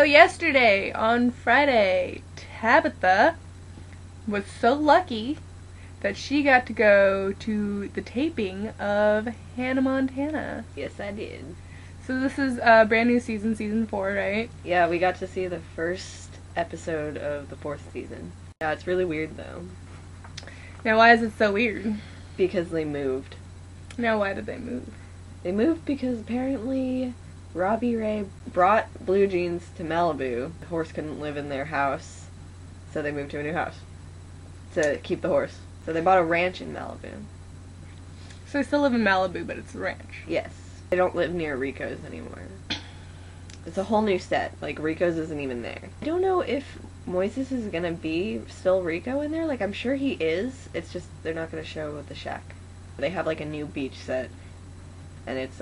So yesterday, on Friday, Tabitha was so lucky that she got to go to the taping of Hannah Montana. Yes, I did. So this is a brand new season, season 4, right? Yeah, we got to see the first episode of the 4th season. Yeah, it's really weird though. Now why is it so weird? Because they moved. Now why did they move? They moved because apparently Robbie Ray brought Blue Jeans to Malibu. The horse couldn't live in their house, so they moved to a new house to keep the horse. So they bought a ranch in Malibu. So they still live in Malibu, but it's a ranch. Yes. They don't live near Rico's anymore. It's a whole new set. Like, Rico's isn't even there. I don't know if Moises is gonna be still Rico in there. Like, I'm sure he is. It's just they're not gonna show the shack. They have, like, a new beach set. And it's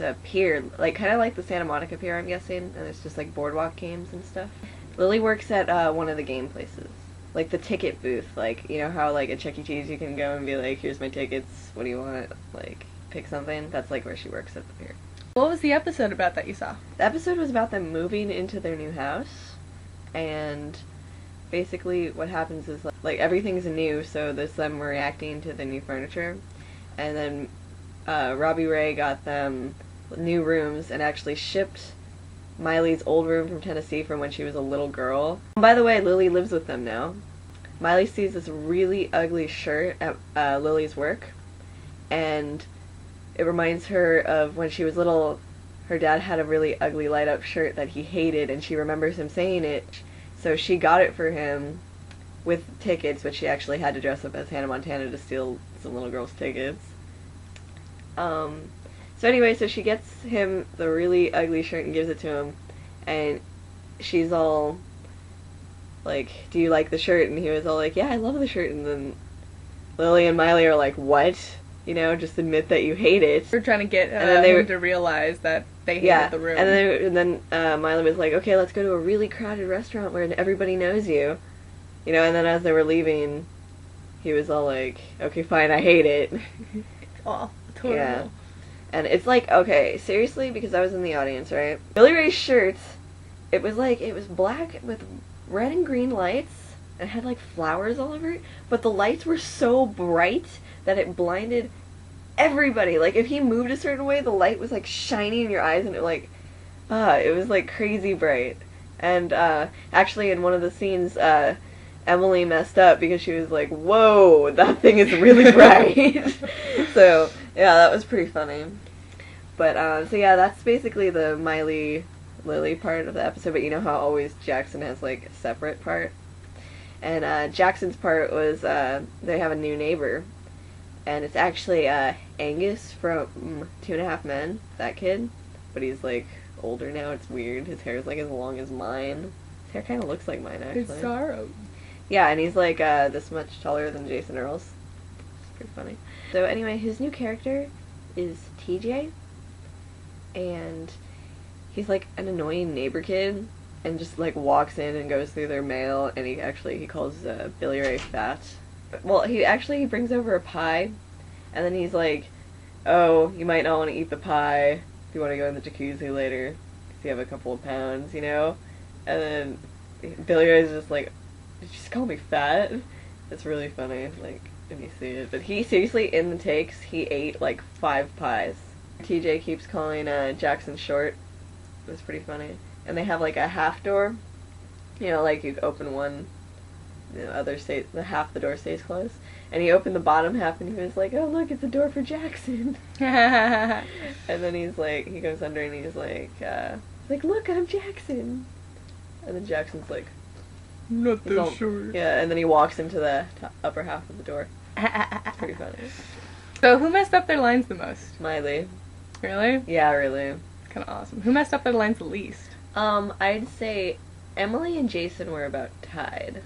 a pier. Like, kind of like the Santa Monica Pier, I'm guessing. And it's just, like, boardwalk games and stuff. Lily works at one of the game places. Like, the ticket booth. Like, you know how, like, at Chuck E. Cheese you can go and be like, here's my tickets. What do you want? Like, pick something. That's, like, where she works at the pier. What was the episode about that you saw? The episode was about them moving into their new house, and basically what happens is, like everything's new, so there's them reacting to the new furniture, and then Robbie Ray got them new rooms and actually shipped Miley's old room from Tennessee from when she was a little girl. By the way, Lily lives with them now. Miley sees this really ugly shirt at Lily's work, and it reminds her of when she was little, her dad had a really ugly light-up shirt that he hated, and she remembers him saying it, so she got it for him with tickets, but she actually had to dress up as Hannah Montana to steal some little girl's tickets. So anyway, so she gets him the really ugly shirt and gives it to him, and she's all like, do you like the shirt? And he was all like, yeah, I love the shirt, and then Lily and Miley are like, what? You know, just admit that you hate it. We're trying to get him to realize that they hated the room. And then Miley was like, okay, let's go to a really crowded restaurant where everybody knows you. You know, and then as they were leaving, he was all like, okay, fine, I hate it. Oh, totally. Yeah. And it's like, okay, seriously, because I was in the audience, right? Billy Ray's shirt, it was black with red and green lights, and it had like flowers all over it, but the lights were so bright that it blinded everybody. Like, if he moved a certain way, the light was like shining in your eyes, and it was like crazy bright. And actually in one of the scenes, Emily messed up because she was like, whoa, that thing is really bright. So yeah, that was pretty funny. But so yeah, that's basically the Miley Lily part of the episode. But you know how always Jackson has like a separate part, and Jackson's part was they have a new neighbor. And it's actually Angus from 2.5 Men, that kid. But he's like older now, it's weird. His hair's like as long as mine. His hair kind of looks like mine, actually. It's sorrow. Yeah, and he's like this much taller than Jason Earls. It's pretty funny. So anyway, his new character is TJ. And he's like an annoying neighbor kid. And just like walks in and goes through their mail. And he calls Billy Ray fat. Well, he brings over a pie, and then he's like, oh, you might not want to eat the pie if you want to go in the jacuzzi later, if you have a couple of pounds, you know? And then Billy Ray's just like, did you just call me fat? It's really funny, like, when you see it. But he, seriously, in the takes, he ate like 5 pies. TJ keeps calling Jackson short. It was pretty funny. And they have like a half door, you know, like you open one, the half the door stays closed, and he opened the bottom half and he was like, oh look, it's a door for Jackson. And then he goes under and he's like look, I'm Jackson. And then Jackson's like, not this short. Yeah, and then he walks into the upper half of the door. It's pretty funny. So who messed up their lines the most? Miley. Really? Yeah, really. Kind of awesome. Who messed up their lines the least? I'd say Emily and Jason were about tied.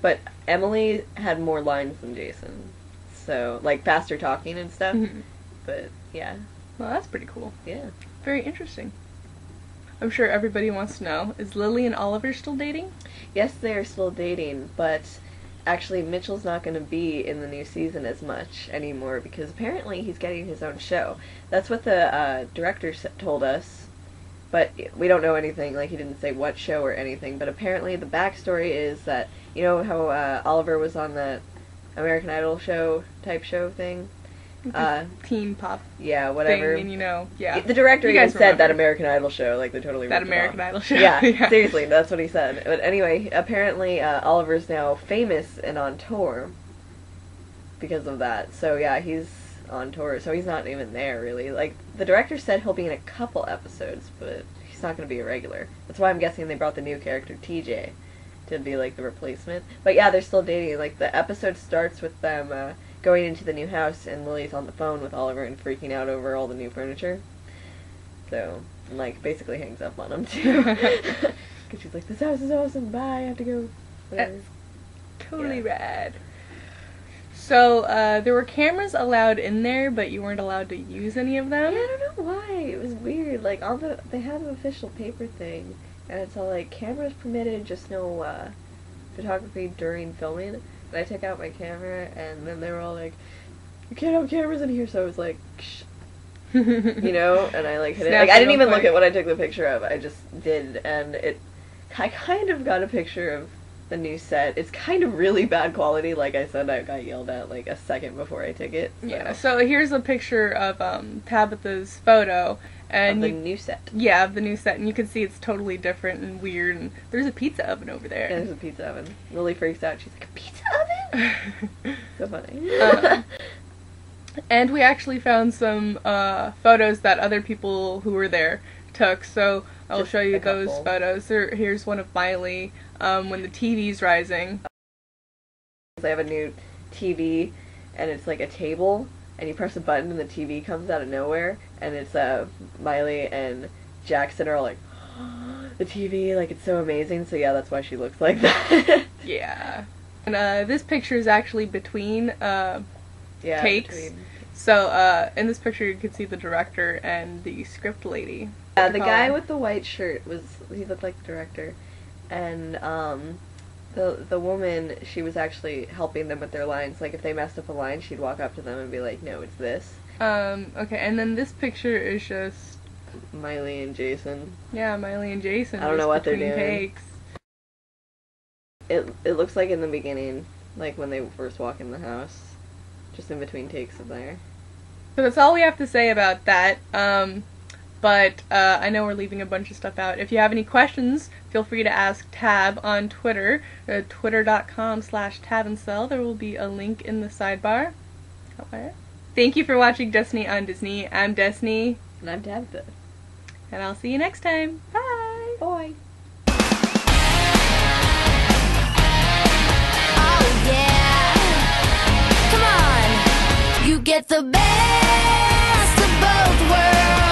But Emily had more lines than Jason. So, like, faster talking and stuff. Mm-hmm. But, yeah. Well, that's pretty cool. Yeah. Very interesting. I'm sure everybody wants to know, is Lily and Oliver still dating? Yes, they are still dating, but actually Mitchell's not going to be in the new season as much anymore because apparently he's getting his own show. That's what the director told us. but we don't know anything, like he didn't say what show or anything, but apparently the backstory is that, you know how Oliver was on that American Idol type show thing? Teen pop yeah, whatever. thing, and you know, yeah. The director You even guys said remember. that American Idol show, like they totally That ripped it American off. Idol show. Yeah, Yeah. seriously, that's what he said. But anyway, apparently Oliver's now famous and on tour because of that. So yeah, he's on tour, so he's not even there really. Like the director said he'll be in a couple episodes, but he's not going to be a regular. That's why I'm guessing they brought the new character TJ to be like the replacement. But yeah, they're still dating. Like the episode starts with them going into the new house, and Lily's on the phone with Oliver and freaking out over all the new furniture. So, and like basically hangs up on him too, because she's like, "This house is awesome. Bye. I have to go." Whatever. Totally Yeah. rad. So, there were cameras allowed in there, but you weren't allowed to use any of them? Yeah, I don't know why. It was weird. Like they have an official paper thing, and it's all like cameras permitted, just no photography during filming. And I took out my camera, and then they were all like, "You can't have cameras in here." So I was like, "Shh," you know, and I like hid it. Snapped Like I it didn't real even look quick. at what I took the picture of. I just did, and I kind of got a picture of the new set. It's kind of really bad quality. Like I said, I got yelled at like a second before I took it. So. Yeah, so here's a picture of Tabitha's photo, and Of the you, new set. yeah, of the new set, and you can see it's totally different and weird, and there's a pizza oven over Yeah, there. there's a pizza oven. Lily freaks out. She's like, "A pizza oven?" So funny. And we actually found some photos that other people who were there took, so I'll Just show you a those couple. photos. Here's one of Miley when the TV's rising. They have a new TV, and it's like a table, and you press a button, and the TV comes out of nowhere, and it's Miley and Jackson are all like, "The TV, like it's so amazing." So yeah, that's why she looks like that. Yeah. And this picture is actually between Yeah. takes. between- So in this picture you can see the director and the script lady. Yeah, the guy with the white shirt he looked like the director, and the woman, she was actually helping them with their lines. Like if they messed up a line, she'd walk up to them and be like, "No, it's this." Okay, and then this picture is just Miley and Jason. Miley and Jason. I don't know just what they're between doing. takes. It looks like in the beginning, like when they first walk in the house, just in between takes of there. So that's all we have to say about that. But I know we're leaving a bunch of stuff out. If you have any questions, feel free to ask Tab on Twitter, twitter.com/tabandsell. There will be a link in the sidebar. Okay. Thank you for watching Destiny on Disney. I'm Destiny, And I'm Tabitha. and I'll see you next time. Bye! Bye. Oh yeah, come on. You get the best of both worlds.